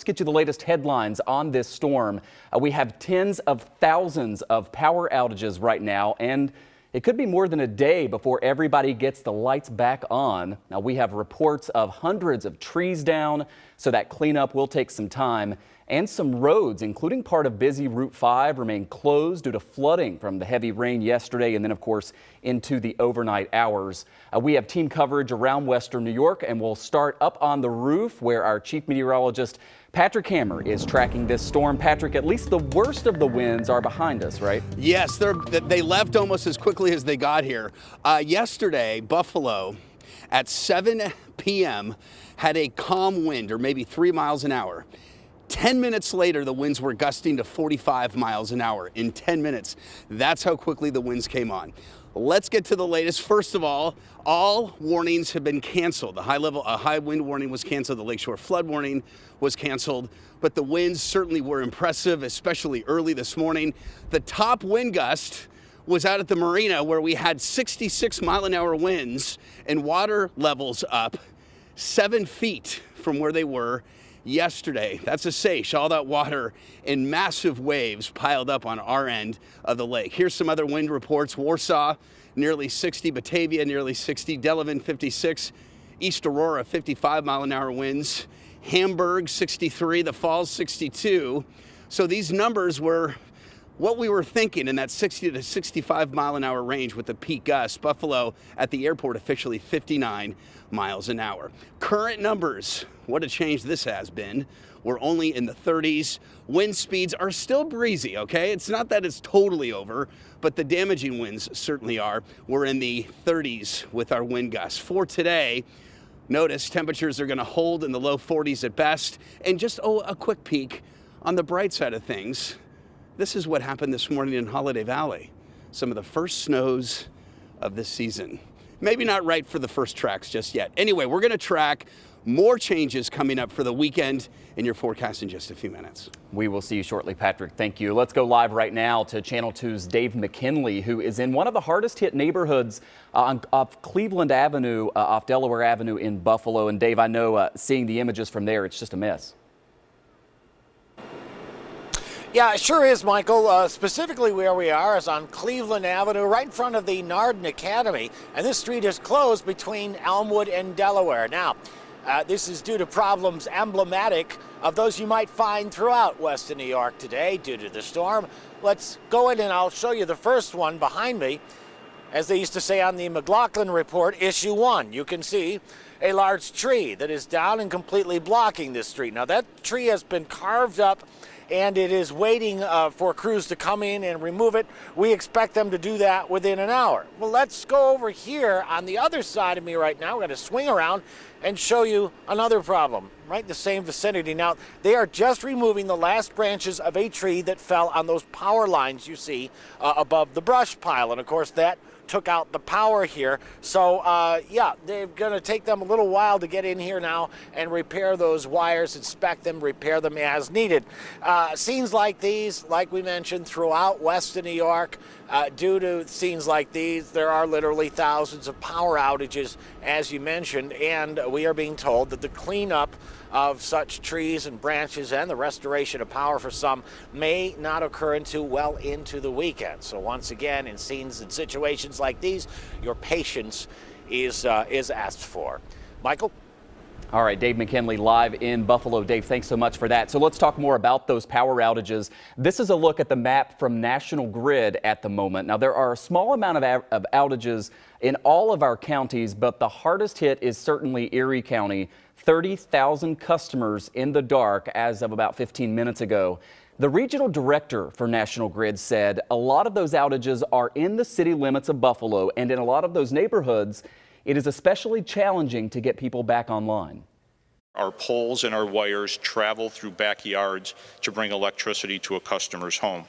Let's get you the latest headlines on this storm. We have tens of thousands of power outages right now, and it could be more than a day before everybody gets the lights back on. Now, we have reports of hundreds of trees down, so that cleanup will take some time. And some roads, including part of busy Route 5, remain closed due to flooding from the heavy rain yesterday and then, of course, into the overnight hours. We have team coverage around western New York, and we'll start up on the roof where our chief meteorologist Patrick Hammer is tracking this storm. Patrick, at least the worst of the winds are behind us, right? Yes, they left almost as quickly as they got here. Yesterday, Buffalo at 7 p.m. had a calm wind, or maybe 3 miles an hour. 10 minutes later, the winds were gusting to 45 miles an hour in 10 minutes. That's how quickly the winds came on. Let's get to the latest. First of all warnings have been canceled. A high wind warning was canceled. The lakeshore flood warning was canceled, but the winds certainly were impressive, especially early this morning. The top wind gust was out at the marina, where we had 66 mile an hour winds and water levels up 7 feet from where they were yesterday. That's a Seiche, all that water in massive waves piled up on our end of the lake. Here's some other wind reports. Warsaw, nearly 60. Batavia, nearly 60. Delavan, 56. East Aurora, 55 mile an hour winds. Hamburg, 63. The Falls, 62. So these numbers were what we were thinking, in that 60 to 65 mile an hour range with the peak gusts. Buffalo at the airport officially 59 miles an hour. Current numbers, what a change this has been. We're only in the 30s. Wind speeds are still breezy, okay? It's not that it's totally over, but the damaging winds certainly are. We're in the 30s with our wind gusts. For today, notice temperatures are gonna hold in the low 40s at best. And just, a quick peek on the bright side of things. This is what happened this morning in Holiday Valley. Some of the first snows of this season. Maybe not right for the first tracks just yet. Anyway, we're going to track more changes coming up for the weekend in your forecast in just a few minutes. We will see you shortly, Patrick. Thank you. Let's go live right now to Channel 2's Dave McKinley, who is in one of the hardest hit neighborhoods off Cleveland Avenue, off Delaware Avenue in Buffalo. And Dave, I know seeing the images from there, it's just a mess. Yeah, it sure is, Michael. Specifically where we are is on Cleveland Avenue, right in front of the Narden Academy. And this street is closed between Elmwood and Delaware. Now, this is due to problems emblematic of those you might find throughout western New York today due to the storm. Let's go in and I'll show you the first one behind me. As they used to say on the McLaughlin Report, Issue 1, you can see a large tree that is down and completely blocking this street. Now, that tree has been carved up, and it is waiting for crews to come in and remove it. We expect them to do that within an hour. Well, let's go over here on the other side of me right now. We're going to swing around and show you another problem right in the same vicinity. Now, they are just removing the last branches of a tree that fell on those power lines you see above the brush pile. And, of course, that took out the power here. So, yeah, they're going to take them a little while to get in here now and repair those wires, inspect them, repair them as needed. Scenes like these, like we mentioned, throughout western New York, due to scenes like these, there are literally thousands of power outages, as you mentioned, and we are being told that the cleanup of such trees and branches and the restoration of power for some may not occur until well into the weekend. So once again, in scenes and situations like these, your patience is asked for. Michael? All right, Dave McKinley live in Buffalo. Dave, thanks so much for that. So let's talk more about those power outages. This is a look at the map from National Grid at the moment. Now, there are a small amount of outages in all of our counties, but the hardest hit is certainly Erie County. 30,000 customers in the dark as of about 15 minutes ago. The regional director for National Grid said a lot of those outages are in the city limits of Buffalo, and in a lot of those neighborhoods, it is especially challenging to get people back online. Our poles and our wires travel through backyards to bring electricity to a customer's home.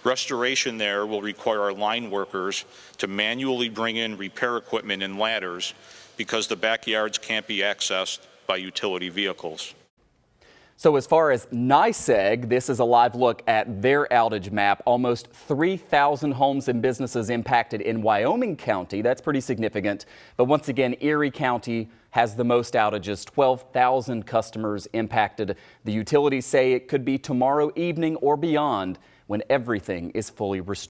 Restoration there will require our line workers to manually bring in repair equipment and ladders because the backyards can't be accessed by utility vehicles. So as far as NYSEG, this is a live look at their outage map. Almost 3,000 homes and businesses impacted in Wyoming County. That's pretty significant. But once again, Erie County has the most outages, 12,000 customers impacted. The utilities say it could be tomorrow evening or beyond when everything is fully restored.